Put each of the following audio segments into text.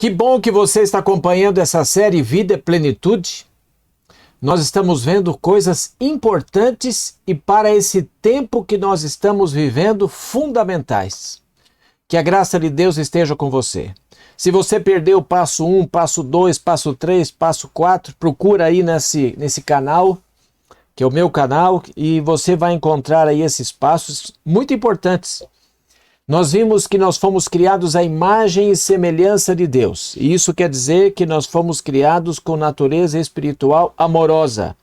Que bom que você está acompanhando essa série Vida e Plenitude. Nós estamos vendo coisas importantes e para esse tempo que nós estamos vivendo, fundamentais. Que a graça de Deus esteja com você. Se você perdeu o passo 1, passo 2, passo 3, passo 4, procura aí nesse canal, que é o meu canal, e você vai encontrar aí esses passos muito importantes. Nós vimos que nós fomos criados à imagem e semelhança de Deus. E isso quer dizer que nós fomos criados com natureza espiritual amorosa.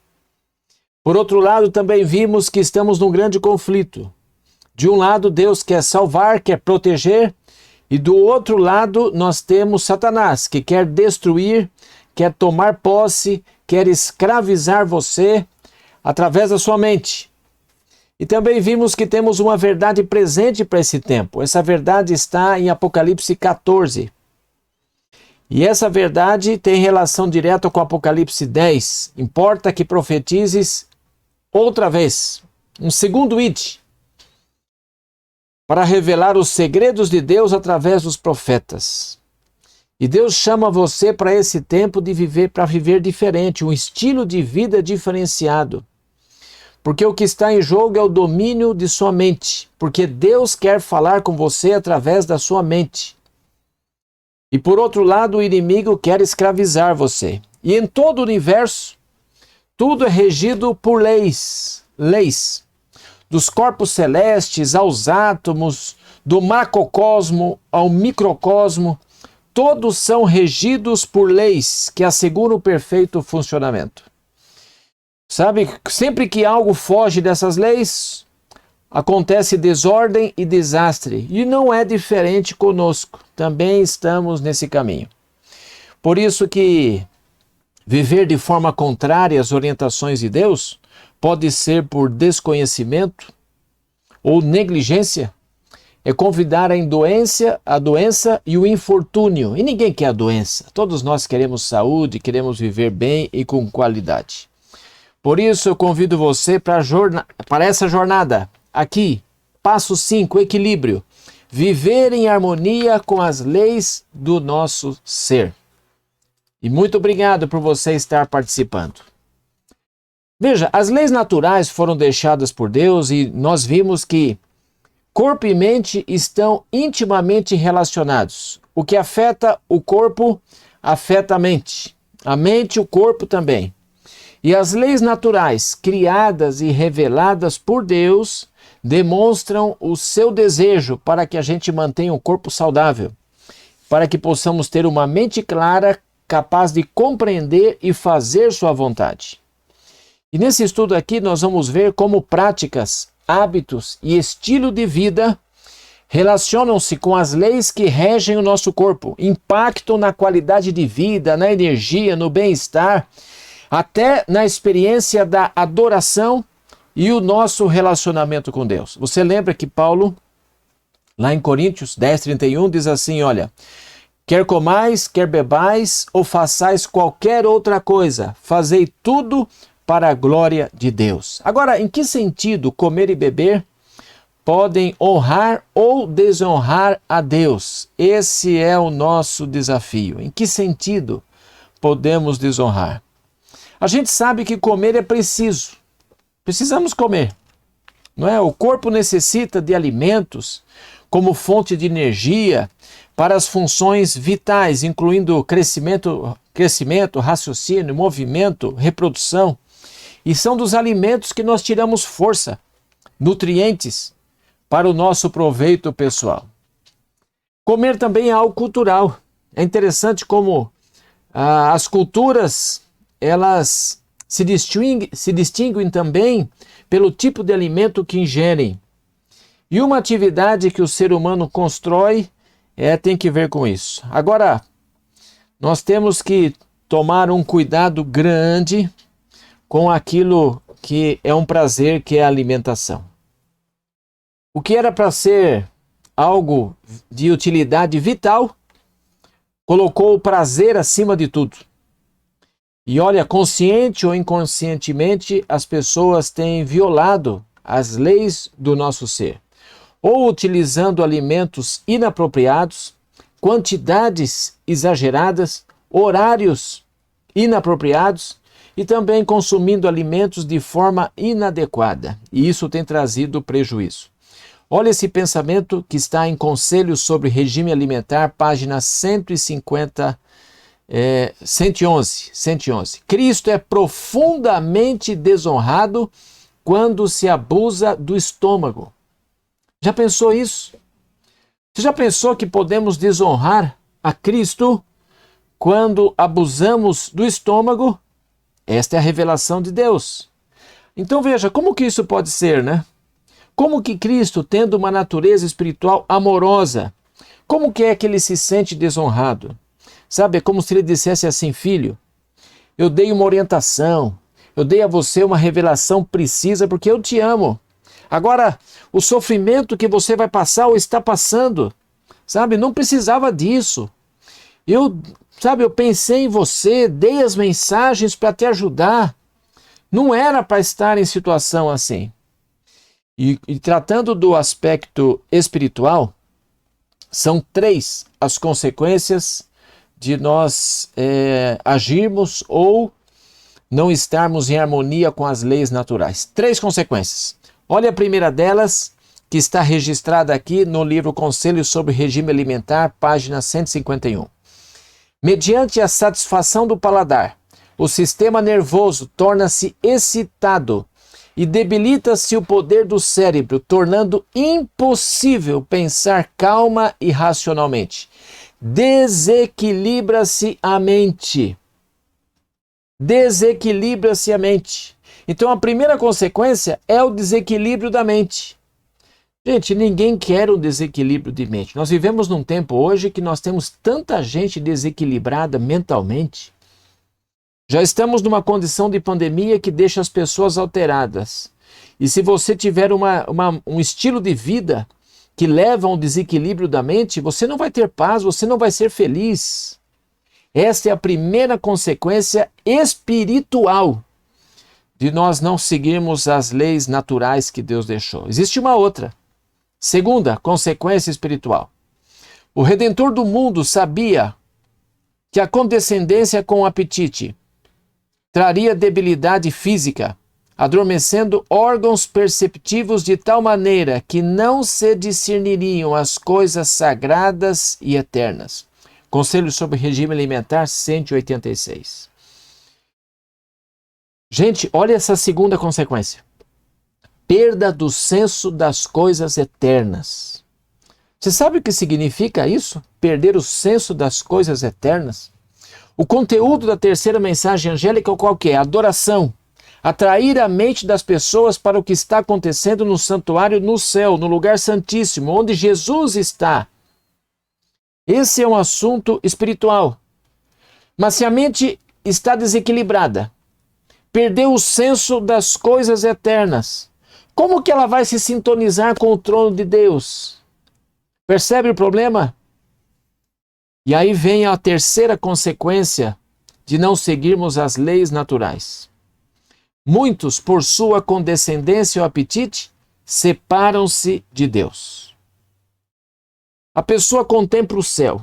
Por outro lado, também vimos que estamos num grande conflito. De um lado, Deus quer salvar, quer proteger, e do outro lado, nós temos Satanás, que quer destruir, quer tomar posse, quer escravizar você através da sua mente. E também vimos que temos uma verdade presente para esse tempo. Essa verdade está em Apocalipse 14. E essa verdade tem relação direta com Apocalipse 10. Importa que profetizes outra vez, um segundo id, para revelar os segredos de Deus através dos profetas. E Deus chama você para esse tempo de viver, para viver diferente, um estilo de vida diferenciado. Porque o que está em jogo é o domínio de sua mente. Porque Deus quer falar com você através da sua mente. E por outro lado, o inimigo quer escravizar você. E em todo o universo, tudo é regido por leis. Leis. Dos corpos celestes aos átomos, do macrocosmo ao microcosmo, todos são regidos por leis que asseguram o perfeito funcionamento. Sabe, sempre que algo foge dessas leis, acontece desordem e desastre. E não é diferente conosco. Também estamos nesse caminho. Por isso que viver de forma contrária às orientações de Deus pode ser por desconhecimento ou negligência. É convidar a doença e o infortúnio. E ninguém quer a doença. Todos nós queremos saúde, queremos viver bem e com qualidade. Por isso eu convido você para essa jornada. Aqui, passo 5, equilíbrio. Viver em harmonia com as leis do nosso ser. E muito obrigado por você estar participando. Veja, as leis naturais foram deixadas por Deus e nós vimos que corpo e mente estão intimamente relacionados. O que afeta o corpo, afeta a mente e o corpo também. E as leis naturais, criadas e reveladas por Deus, demonstram o seu desejo para que a gente mantenha um corpo saudável, para que possamos ter uma mente clara, capaz de compreender e fazer sua vontade. E nesse estudo aqui nós vamos ver como práticas, hábitos e estilo de vida relacionam-se com as leis que regem o nosso corpo, impactam na qualidade de vida, na energia, no bem-estar, até na experiência da adoração e o nosso relacionamento com Deus. Você lembra que Paulo, lá em Coríntios 10:31, diz assim, olha, quer comais, quer bebais, ou façais qualquer outra coisa, fazei tudo para a glória de Deus. Agora, em que sentido comer e beber podem honrar ou desonrar a Deus? Esse é o nosso desafio. Em que sentido podemos desonrar? A gente sabe que comer é preciso. Precisamos comer, não é? O corpo necessita de alimentos como fonte de energia para as funções vitais, incluindo crescimento, raciocínio, movimento, reprodução. E são dos alimentos que nós tiramos força, nutrientes para o nosso proveito pessoal. Comer também é algo cultural. É interessante como as culturas elas se distinguem também pelo tipo de alimento que ingerem. E uma atividade que o ser humano constrói tem que ver com isso. Agora, nós temos que tomar um cuidado grande com aquilo que é um prazer, que é a alimentação. O que era para ser algo de utilidade vital, colocou o prazer acima de tudo. E olha, consciente ou inconscientemente, as pessoas têm violado as leis do nosso ser, ou utilizando alimentos inapropriados, quantidades exageradas, horários inapropriados e também consumindo alimentos de forma inadequada. E isso tem trazido prejuízo. Olha esse pensamento que está em Conselhos sobre Regime Alimentar, página 111. Cristo é profundamente desonrado quando se abusa do estômago. Já pensou isso? Você já pensou que podemos desonrar a Cristo quando abusamos do estômago? Esta é a revelação de Deus. Então veja, como que isso pode ser, né? Como que Cristo, tendo uma natureza espiritual amorosa, como que é que ele se sente desonrado? Sabe, é como se ele dissesse assim: filho, eu dei uma orientação, eu dei a você uma revelação precisa porque eu te amo. Agora, o sofrimento que você vai passar ou está passando, sabe, não precisava disso. Eu pensei em você, dei as mensagens para te ajudar. Não era para estar em situação assim. E tratando do aspecto espiritual, são 3 as consequências de nós agirmos ou não estarmos em harmonia com as leis naturais. 3 consequências. Olha a primeira delas, que está registrada aqui no livro Conselhos sobre Regime Alimentar, página 151. Mediante a satisfação do paladar, o sistema nervoso torna-se excitado e debilita-se o poder do cérebro, tornando impossível pensar calma e racionalmente. Desequilibra-se a mente. Desequilibra-se a mente. Então a primeira consequência é o desequilíbrio da mente. Gente, ninguém quer um desequilíbrio de mente. Nós vivemos num tempo hoje que nós temos tanta gente desequilibrada mentalmente. Já estamos numa condição de pandemia que deixa as pessoas alteradas. E se você tiver um estilo de vida que leva a um desequilíbrio da mente, você não vai ter paz, você não vai ser feliz. Esta é a primeira consequência espiritual de nós não seguirmos as leis naturais que Deus deixou. Existe uma outra. Segunda consequência espiritual. O Redentor do mundo sabia que a condescendência com o apetite traria debilidade física, adormecendo órgãos perceptivos de tal maneira que não se discerniriam as coisas sagradas e eternas. Conselho sobre Regime Alimentar 186. Gente, olha essa segunda consequência. Perda do senso das coisas eternas. Você sabe o que significa isso? Perder o senso das coisas eternas? O conteúdo da terceira mensagem angélica é qual que é? Adoração. Atrair a mente das pessoas para o que está acontecendo no santuário no céu, no lugar santíssimo, onde Jesus está. Esse é um assunto espiritual. Mas se a mente está desequilibrada, perdeu o senso das coisas eternas, como que ela vai se sintonizar com o trono de Deus? Percebe o problema? E aí vem a terceira consequência de não seguirmos as leis naturais. Muitos, por sua condescendência ou apetite, separam-se de Deus. A pessoa contempla o céu,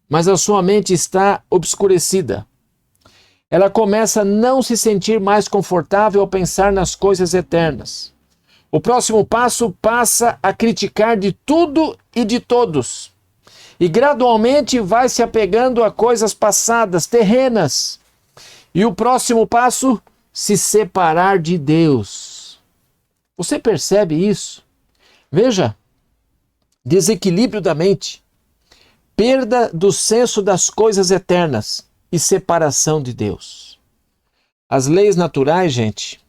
mas a sua mente está obscurecida. Ela começa a não se sentir mais confortável ao pensar nas coisas eternas. O próximo passo passa a criticar de tudo e de todos. E gradualmente vai se apegando a coisas passadas, terrenas. E o próximo passo, se separar de Deus. Você percebe isso? Veja, desequilíbrio da mente, perda do senso das coisas eternas e separação de Deus. As leis naturais, gente,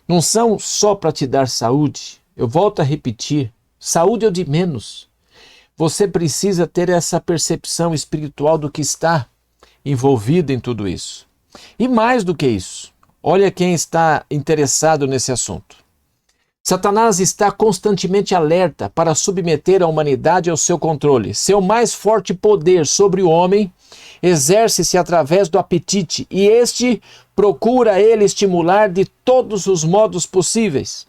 não são só para te dar saúde. Eu volto a repetir, saúde é o de menos. Você precisa ter essa percepção espiritual do que está envolvido em tudo isso. E mais do que isso, olha quem está interessado nesse assunto. Satanás está constantemente alerta para submeter a humanidade ao seu controle. Seu mais forte poder sobre o homem exerce-se através do apetite e este procura ele estimular de todos os modos possíveis.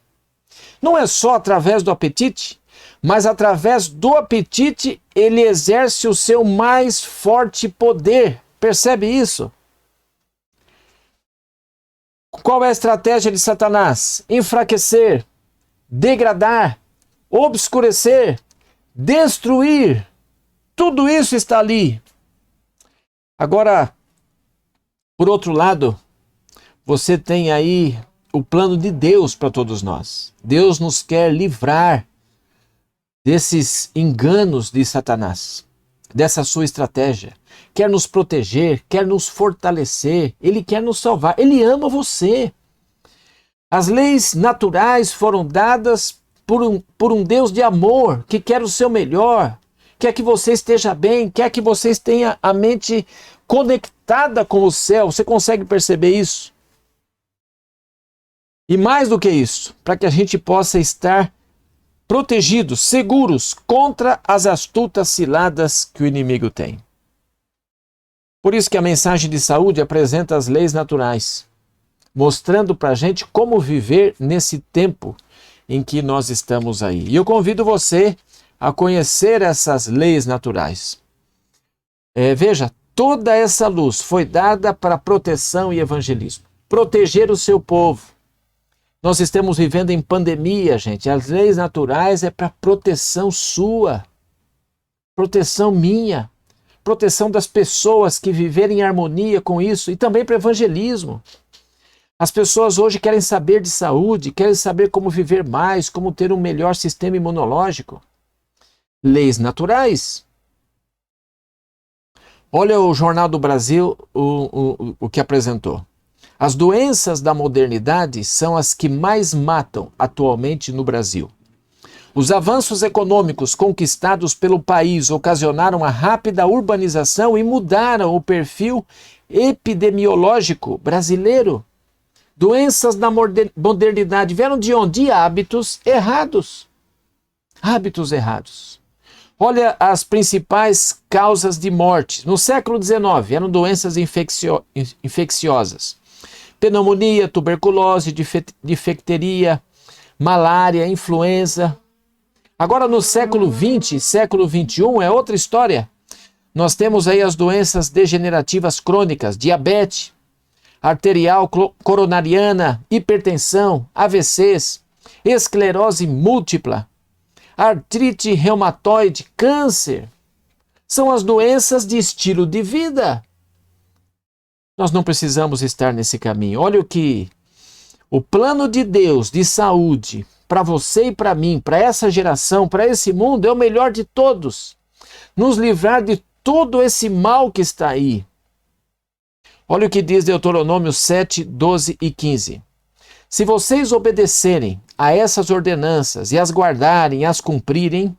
Não é só através do apetite, mas através do apetite ele exerce o seu mais forte poder. Percebe isso? Qual é a estratégia de Satanás? Enfraquecer, degradar, obscurecer, destruir. Tudo isso está ali. Agora, por outro lado, você tem aí o plano de Deus para todos nós. Deus nos quer livrar desses enganos de Satanás, dessa sua estratégia. Quer nos proteger, quer nos fortalecer, Ele quer nos salvar, Ele ama você. As leis naturais foram dadas por um Deus de amor, que quer o seu melhor, quer que você esteja bem, quer que você tenha a mente conectada com o céu. Você consegue perceber isso? E mais do que isso, para que a gente possa estar protegidos, seguros contra as astutas ciladas que o inimigo tem. Por isso que a mensagem de saúde apresenta as leis naturais, mostrando para a gente como viver nesse tempo em que nós estamos aí. E eu convido você a conhecer essas leis naturais. Veja, toda essa luz foi dada para proteção e evangelismo. Proteger o seu povo. Nós estamos vivendo em pandemia, gente. As leis naturais é para proteção sua, proteção minha, proteção das pessoas que viverem em harmonia com isso e também para evangelismo. As pessoas hoje querem saber de saúde, querem saber como viver mais, como ter um melhor sistema imunológico. Leis naturais. Olha o Jornal do Brasil, o que apresentou. As doenças da modernidade são as que mais matam atualmente no Brasil. Os avanços econômicos conquistados pelo país ocasionaram a rápida urbanização e mudaram o perfil epidemiológico brasileiro. Doenças da modernidade vieram de onde? De hábitos errados. Hábitos errados. Olha as principais causas de morte. No século XIX, eram doenças infecciosas. Pneumonia, tuberculose, difteria, malária, influenza. Agora no século XX, século XXI, é outra história. Nós temos aí as doenças degenerativas crônicas, diabetes, arterial, coronariana, hipertensão, AVCs, esclerose múltipla, artrite reumatoide, câncer. São as doenças de estilo de vida. Nós não precisamos estar nesse caminho. Olha o que o plano de Deus de saúde para você e para mim, para essa geração, para esse mundo, é o melhor de todos. Nos livrar de todo esse mal que está aí. Olha o que diz Deuteronômio 7, 12 e 15. Se vocês obedecerem a essas ordenanças e as guardarem e as cumprirem,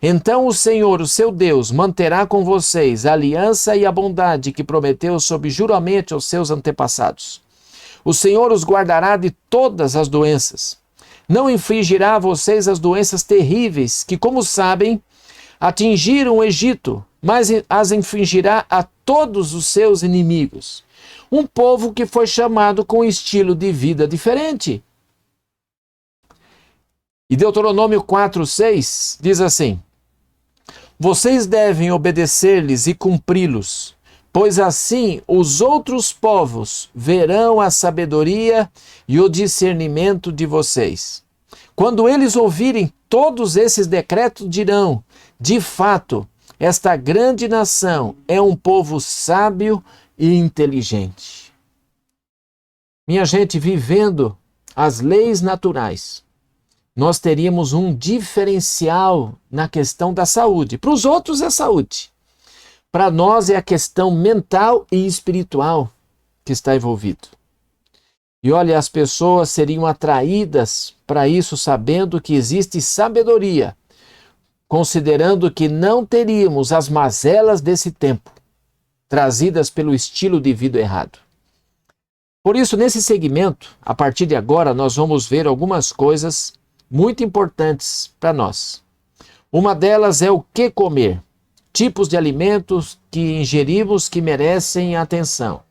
então o Senhor, o seu Deus, manterá com vocês a aliança e a bondade que prometeu sob juramento aos seus antepassados. O Senhor os guardará de todas as doenças. Não infligirá a vocês as doenças terríveis que, como sabem, atingiram o Egito, mas as infligirá a todos os seus inimigos. Um povo que foi chamado com um estilo de vida diferente. E Deuteronômio 4, 6 diz assim: vocês devem obedecer-lhes e cumpri-los, pois assim os outros povos verão a sabedoria e o discernimento de vocês. Quando eles ouvirem todos esses decretos, dirão: de fato, esta grande nação é um povo sábio e inteligente. Minha gente, vivendo as leis naturais, nós teríamos um diferencial na questão da saúde. Para os outros é saúde. Para nós é a questão mental e espiritual que está envolvido. E olha, as pessoas seriam atraídas para isso sabendo que existe sabedoria, considerando que não teríamos as mazelas desse tempo, trazidas pelo estilo de vida errado. Por isso, nesse segmento, a partir de agora, nós vamos ver algumas coisas muito importantes para nós. Uma delas é o que comer, tipos de alimentos que ingerimos que merecem atenção.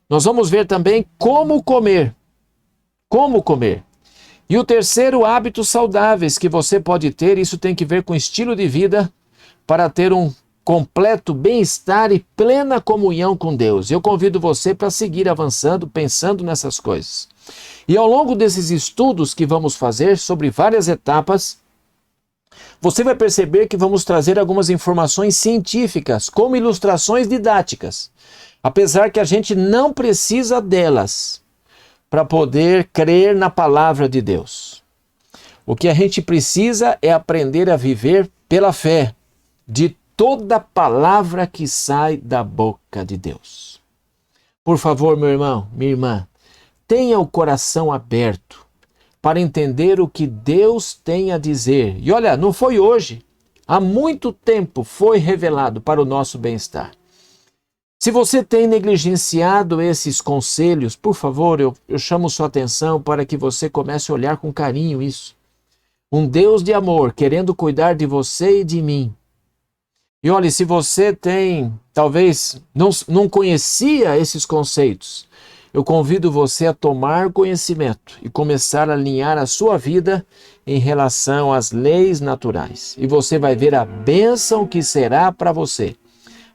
Nós vamos ver também como comer. Como comer. E o terceiro, hábitos saudáveis que você pode ter, isso tem que ver com estilo de vida para ter um completo bem-estar e plena comunhão com Deus. Eu convido você para seguir avançando, pensando nessas coisas. E ao longo desses estudos que vamos fazer sobre várias etapas, você vai perceber que vamos trazer algumas informações científicas, como ilustrações didáticas, apesar que a gente não precisa delas para poder crer na palavra de Deus. O que a gente precisa é aprender a viver pela fé de toda palavra que sai da boca de Deus. Por favor, meu irmão, minha irmã, tenha o coração aberto para entender o que Deus tem a dizer. E olha, não foi hoje, há muito tempo foi revelado para o nosso bem-estar. Se você tem negligenciado esses conselhos, por favor, eu chamo sua atenção para que você comece a olhar com carinho isso. Um Deus de amor querendo cuidar de você e de mim. E olha, se você talvez não conhecia esses conceitos, eu convido você a tomar conhecimento e começar a alinhar a sua vida em relação às leis naturais. E você vai ver a bênção que será para você,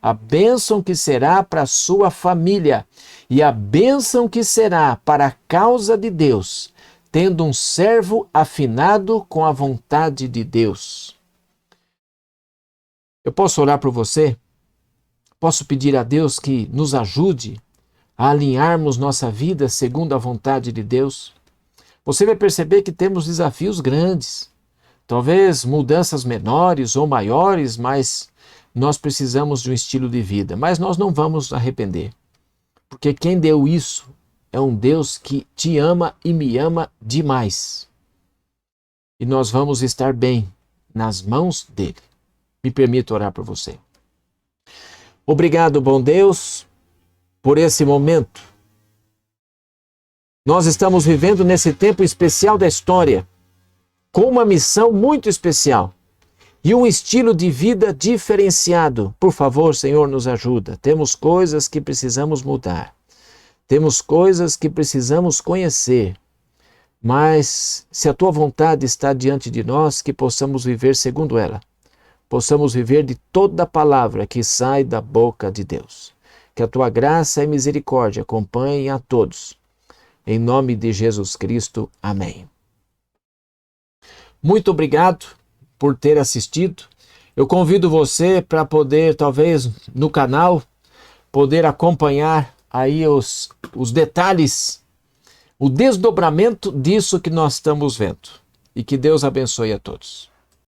a bênção que será para a sua família e a bênção que será para a causa de Deus, tendo um servo afinado com a vontade de Deus. Eu posso orar por você? Posso pedir a Deus que nos ajude a alinharmos nossa vida segundo a vontade de Deus? Você vai perceber que temos desafios grandes, talvez mudanças menores ou maiores, mas nós precisamos de um estilo de vida. Mas nós não vamos arrepender, porque quem deu isso é um Deus que te ama e me ama demais. E nós vamos estar bem nas mãos dele. Me permito orar por você. Obrigado, bom Deus, por esse momento. Nós estamos vivendo nesse tempo especial da história, com uma missão muito especial e um estilo de vida diferenciado. Por favor, Senhor, nos ajuda. Temos coisas que precisamos mudar. Temos coisas que precisamos conhecer. Mas, se a Tua vontade está diante de nós, que possamos viver segundo ela. Possamos viver de toda a palavra que sai da boca de Deus. Que a Tua graça e misericórdia acompanhem a todos. Em nome de Jesus Cristo. Amém. Muito obrigado por ter assistido. Eu convido você para poder, talvez, no canal, poder acompanhar aí os detalhes, o desdobramento disso que nós estamos vendo. E que Deus abençoe a todos.